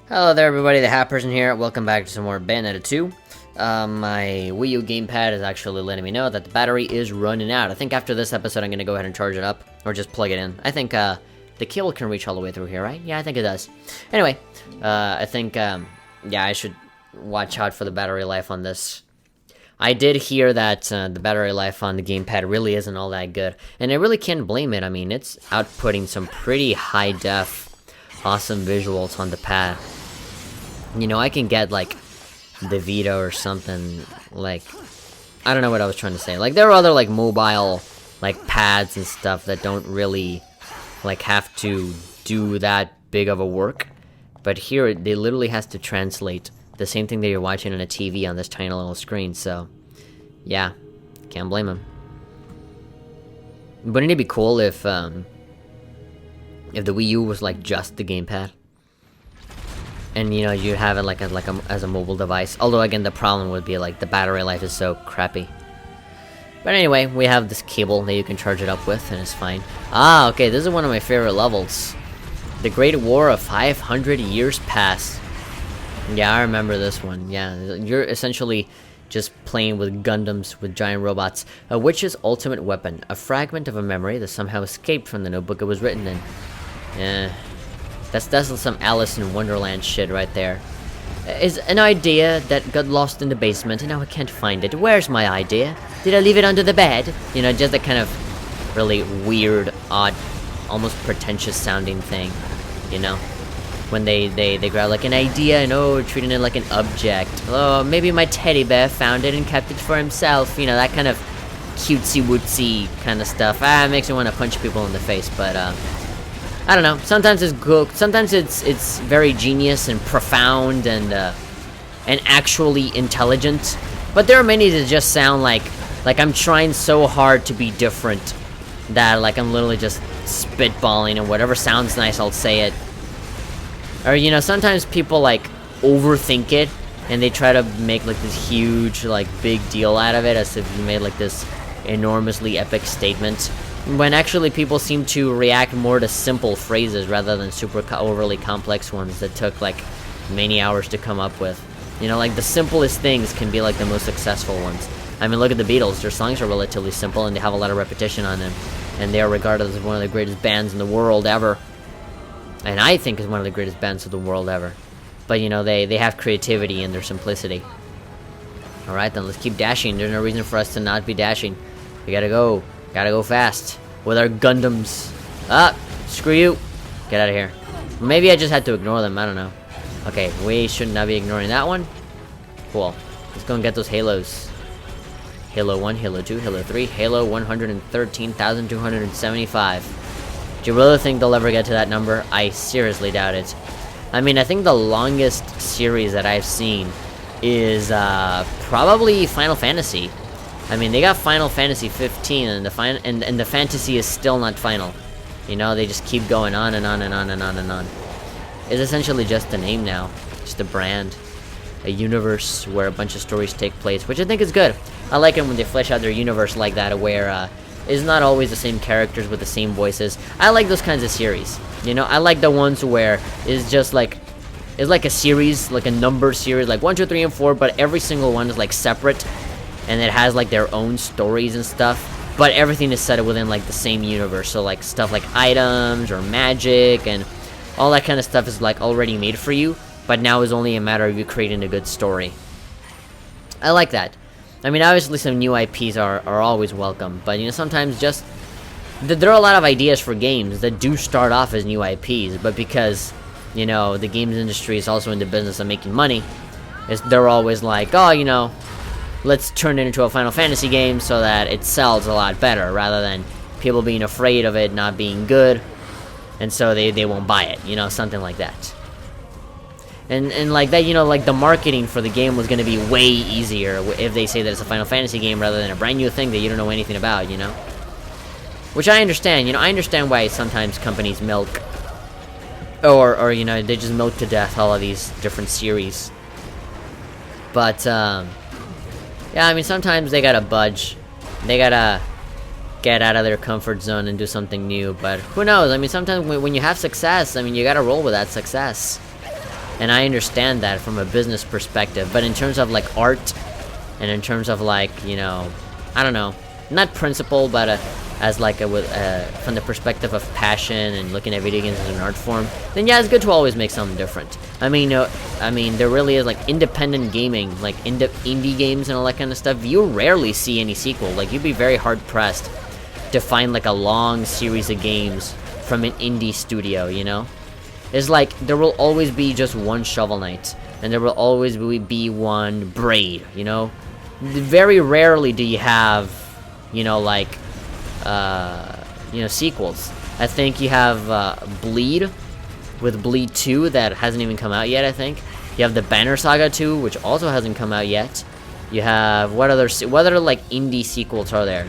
Hello there everybody, the Hat Person here. Welcome back to some more Bayonetta 2. My Wii U gamepad is actually letting me know that the battery is running out. I think after this episode I'm gonna go ahead and charge it up, or just plug it in. I think the cable can reach all the way through here, right? Yeah, I think it does. Anyway, I think, yeah, I should watch out for the battery life on this. I did hear that the battery life on the gamepad really isn't all that good, and I really can't blame it. I mean, it's outputting some pretty high def, awesome visuals on the pad. You know, I can get, like, the Vita or something, like, I don't know what I was trying to say. Like, there are other, like, mobile, like, pads and stuff that don't really, like, have to do that big of a work. But here, they literally has to translate the same thing that you're watching on a TV on this tiny little screen, so, yeah, can't blame them. Wouldn't it be cool if the Wii U was, like, just the gamepad? And, you know, you have it like as a mobile device. Although, again, the problem would be, like, the battery life is so crappy. But anyway, we have this cable that you can charge it up with, and it's fine. Ah, okay, this is one of my favorite levels. The Great War of 500 Years Past. Yeah, I remember this one. Yeah, you're essentially just playing with Gundams with giant robots. A witch's ultimate weapon. A fragment of a memory that somehow escaped from the notebook it was written in. Yeah. That's some Alice in Wonderland shit right there. Is an idea that got lost in the basement and now I can't find it. Where's my idea? Did I leave it under the bed? You know, just that kind of really weird, odd, almost pretentious sounding thing. You know? When they grab like an idea and treating it like an object. Oh, maybe my teddy bear found it and kept it for himself. You know, that kind of cutesy-wootsy kind of stuff. It makes me want to punch people in the face, but I don't know. Sometimes it's good. Sometimes it's very genius and profound and actually intelligent. But there are many that just sound like I'm trying so hard to be different that like I'm literally just spitballing and whatever sounds nice I'll say it. Or you know, sometimes people like overthink it and they try to make like this huge like big deal out of it as if you made like this enormously epic statement. When actually people seem to react more to simple phrases rather than super overly complex ones that took like many hours to come up with. You know, like the simplest things can be like the most successful ones. I mean, look at the Beatles. Their songs are relatively simple and they have a lot of repetition on them. And they are regarded as one of the greatest bands in the world ever. And I think is one of the greatest bands of the world ever. But you know, they have creativity in their simplicity. Alright then, let's keep dashing. There's no reason for us to not be dashing. We gotta go. Gotta go fast with our Gundams. Ah, screw you. Get out of here. Maybe I just had to ignore them. I don't know. Okay, we should not be ignoring that one. Cool. Let's go and get those halos. Halo 1, Halo 2, Halo 3, Halo 113,275. Do you really think they'll ever get to that number? I seriously doubt it. I mean, I think the longest series that I've seen is probably Final Fantasy. I mean, they got Final Fantasy 15, and the fantasy is still not final. You know, they just keep going on and on and on and on and on. It's essentially just a name now, just a brand, a universe where a bunch of stories take place, which I think is good. I like it when they flesh out their universe like that, where it's not always the same characters with the same voices. I like those kinds of series. You know, I like the ones where it's just like, it's like a series, like a number series, like 1, 2, 3, and 4, but every single one is like separate. And it has like their own stories and stuff, but everything is set within like the same universe. So like stuff like items or magic and all that kind of stuff is like already made for you, but now is only a matter of you creating a good story. I like that. I mean, obviously some new IPs are always welcome, but you know, sometimes just there are a lot of ideas for games that do start off as new IPs, but because you know the games industry is also in the business of making money, they're always like, oh, you know, let's turn it into a Final Fantasy game so that it sells a lot better, rather than people being afraid of it not being good, and so they won't buy it, you know, something like that. And like that, you know, like the marketing for the game was going to be way easier if they say that it's a Final Fantasy game rather than a brand new thing that you don't know anything about, you know? Which I understand, you know, I understand why sometimes companies milk, or you know, they just milk to death all of these different series. But, yeah, I mean, sometimes they gotta budge. They gotta get out of their comfort zone and do something new, but who knows? I mean, sometimes when you have success, I mean, you gotta roll with that success. and I understand that from a business perspective. But in terms of like art, and in terms of like, you know, I don't know, not principle, but as like from the perspective of passion and looking at video games as an art form, then yeah, it's good to always make something different. I mean, there really is like independent gaming, like indie games and all that kind of stuff. You rarely see any sequel. Like, you'd be very hard pressed to find like a long series of games from an indie studio, you know? It's like there will always be just one Shovel Knight, and there will always be one Braid, you know? Very rarely do you have, you know, like, you know, sequels. I think you have Bleed, with Bleed 2 that hasn't even come out yet, I think. You have the Banner Saga 2, which also hasn't come out yet. You have, what other like indie sequels are there?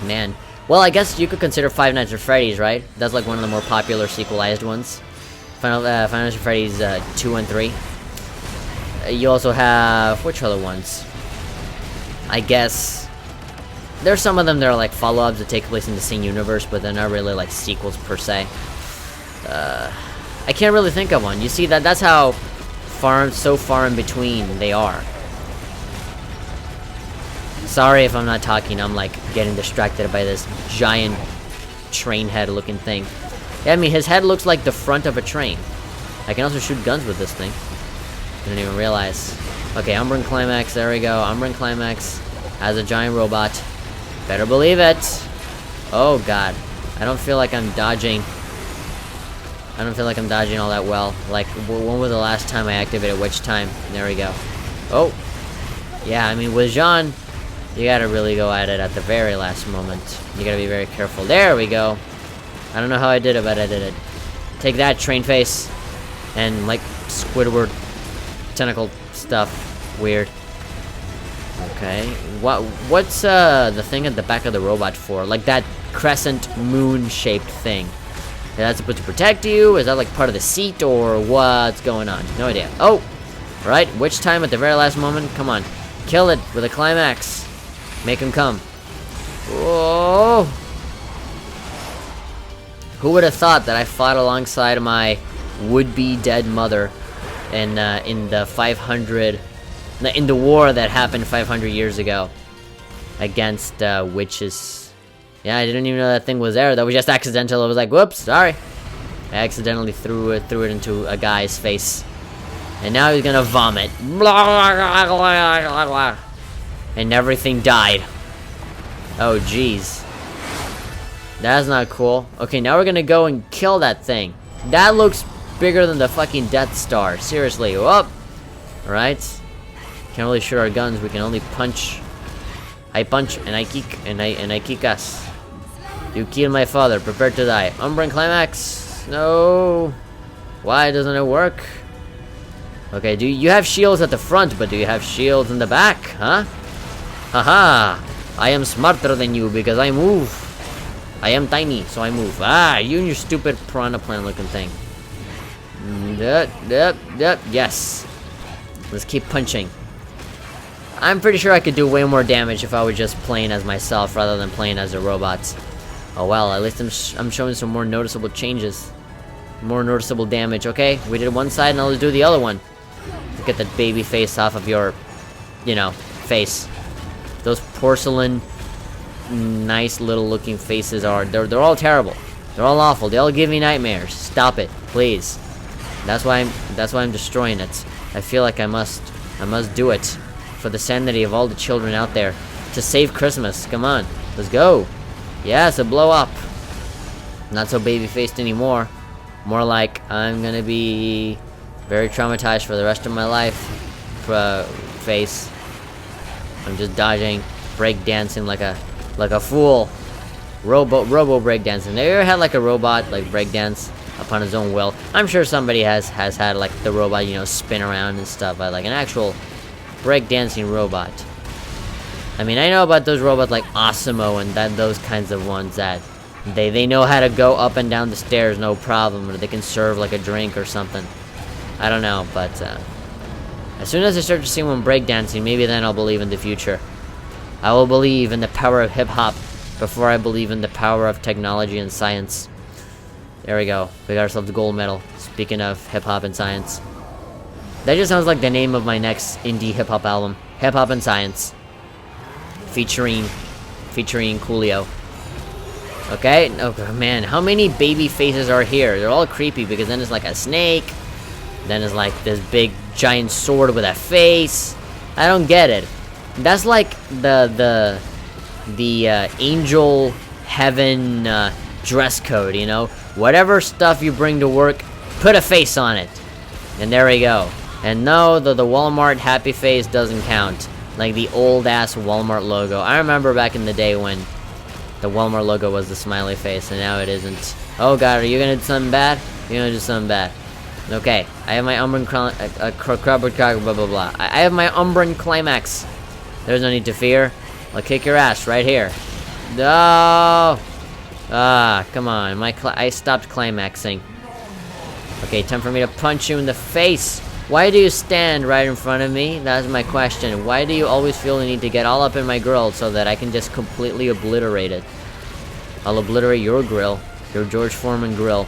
Man. Well, I guess you could consider Five Nights at Freddy's, right? That's like one of the more popular sequelized ones. Five Nights at Freddy's 2 and 3. You also have, which other ones? I guess there's some of them that are like follow-ups that take place in the same universe, but they're not really like sequels per se. I can't really think of one. You see, that's how so far in between they are. Sorry if I'm not talking, I'm like getting distracted by this giant train head looking thing. Yeah, I mean, his head looks like the front of a train. I can also shoot guns with this thing. Didn't even realize. Okay, Umbran Climax, there we go. Umbran Climax has a giant robot. Better believe it. Oh god. I don't feel like I'm dodging. I don't feel like I'm dodging all that well. Like, when was the last time I activated which time? There we go. Oh. Yeah, I mean, with Jean, you gotta really go at it at the very last moment. You gotta be very careful. There we go. I don't know how I did it, but I did it. Take that, train face. And, like, Squidward tentacle stuff. Weird. Okay. What's the thing at the back of the robot for? Like that crescent moon-shaped thing. Is that supposed to protect you? Is that like part of the seat, or what's going on? No idea. Oh! Right, which time at the very last moment? Come on. Kill it with a climax. Make him come. Whoa! Who would have thought that I fought alongside my would-be dead mother in the 500... in the war that happened 500 years ago against witches. Yeah, I didn't even know that thing was there. That was just accidental. I was like, whoops, sorry. I accidentally threw it into a guy's face. And now he's gonna vomit. And everything died. Oh, jeez. That's not cool. Okay, now we're gonna go and kill that thing. That looks bigger than the fucking Death Star. Seriously, whoop. Alright. Can't really shoot our guns. We can only punch. I punch and I kick and I kick us. You killed my father. Prepare to die. Umbran Climax. No. Why doesn't it work? Okay. Do you have shields at the front, but do you have shields in the back? Huh? Haha. I am smarter than you because I move. I am tiny, so I move. Ah, you and your stupid piranha plant looking thing. Yes. Let's keep punching. I'm pretty sure I could do way more damage if I was just playing as myself rather than playing as the robots. Oh well, at least I'm showing some more noticeable changes. More noticeable damage, okay? We did one side, now let's do the other one. To get that baby face off of your, you know, face. Those porcelain, nice little looking faces they're all terrible. They're all awful. They all give me nightmares. Stop it, please. That's why I'm destroying it. I feel like I must do it. For the sanity of all the children out there. To save Christmas. Come on. Let's go. Yes, a blow up. Not so baby-faced anymore. More like I'm gonna be very traumatized for the rest of my life. Face. I'm just dodging, break dancing like a fool. Robo break dancing. Have you ever had like a robot like break dance upon his own will? I'm sure somebody has had like the robot, you know, spin around and stuff, but like an actual breakdancing robot. I mean, I know about those robots like Osimo and those kinds of ones that they know how to go up and down the stairs no problem, or they can serve like a drink or something. I don't know, but as soon as I start to see one breakdancing, maybe then I'll believe in the future. I will believe in the power of hip-hop before I believe in the power of technology and science. There we go. We got ourselves a gold medal. Speaking of hip-hop and science. That just sounds like the name of my next indie hip-hop album. Hip-Hop and Science. Featuring Coolio. Okay? Oh, man. How many baby faces are here? They're all creepy because then it's like a snake. Then it's like this big giant sword with a face. I don't get it. That's like the angel heaven dress code, you know? Whatever stuff you bring to work, put a face on it. And there we go. And no, the Walmart happy face doesn't count. Like the old-ass Walmart logo. I remember back in the day when the Walmart logo was the smiley face, and now it isn't. Oh god, are you gonna do something bad? You're gonna do something bad. Okay, I have my Umbran blah blah blah. I have my Umbran climax. There's no need to fear. I'll kick your ass right here. No! Ah, come on. I stopped climaxing. Okay, time for me to punch you in the face. Why do you stand right in front of me? That's my question. Why do you always feel the need to get all up in my grill so that I can just completely obliterate it? I'll obliterate your grill. Your George Foreman grill.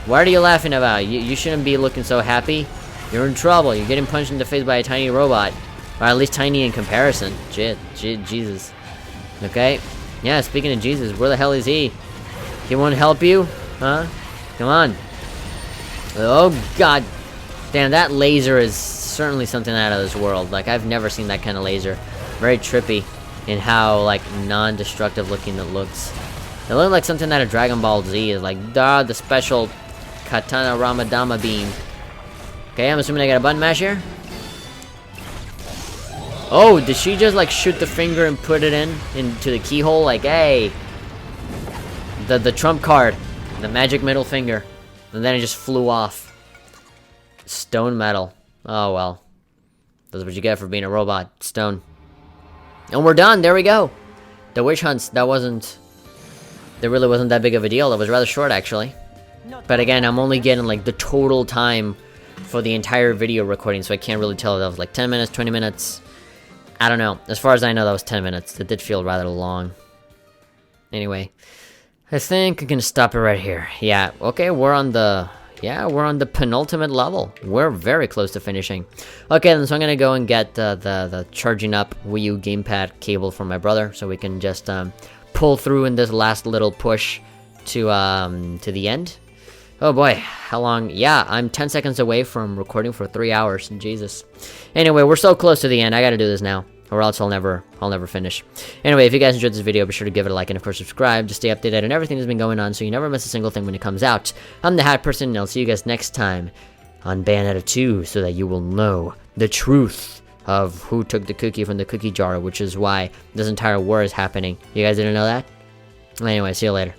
What are you laughing about? You shouldn't be looking so happy. You're in trouble. You're getting punched in the face by a tiny robot. Or at least tiny in comparison. Jesus. Okay? Yeah, speaking of Jesus, where the hell is he? He won't help you? Huh? Come on. Oh, God. Damn, that laser is certainly something out of this world. Like, I've never seen that kind of laser. Very trippy in how, like, non-destructive looking it looks. It looks like something out of Dragon Ball Z. Is like, the special Katana Ramadama beam. Okay, I'm assuming I got a button mash here. Oh, did she just, like, shoot the finger and put it into the keyhole? Like, hey. The trump card. The magic middle finger. And then it just flew off. Stone metal. Oh, well. That's what you get for being a robot. Stone. And we're done. There we go. The witch hunts, that really wasn't that big of a deal. That was rather short, actually. But again, I'm only getting, like, the total time for the entire video recording, so I can't really tell if that was, like, 10 minutes, 20 minutes. I don't know. As far as I know, that was 10 minutes. It did feel rather long. Anyway. I think I'm gonna stop it right here. Yeah, okay, we're on the penultimate level. We're very close to finishing. Okay, then so I'm gonna go and get the charging up Wii U gamepad cable from my brother, so we can just pull through in this last little push to the end. Oh boy, how long? Yeah, I'm 10 seconds away from recording for 3 hours. Jesus. Anyway, we're so close to the end. I gotta do this now, or else I'll never finish. Anyway, if you guys enjoyed this video, be sure to give it a like and of course subscribe to stay updated on everything that's been going on so you never miss a single thing when it comes out. I'm the Hat Person, and I'll see you guys next time on Bayonetta 2 so that you will know the truth of who took the cookie from the cookie jar, which is why this entire war is happening. You guys didn't know that? Anyway, see you later.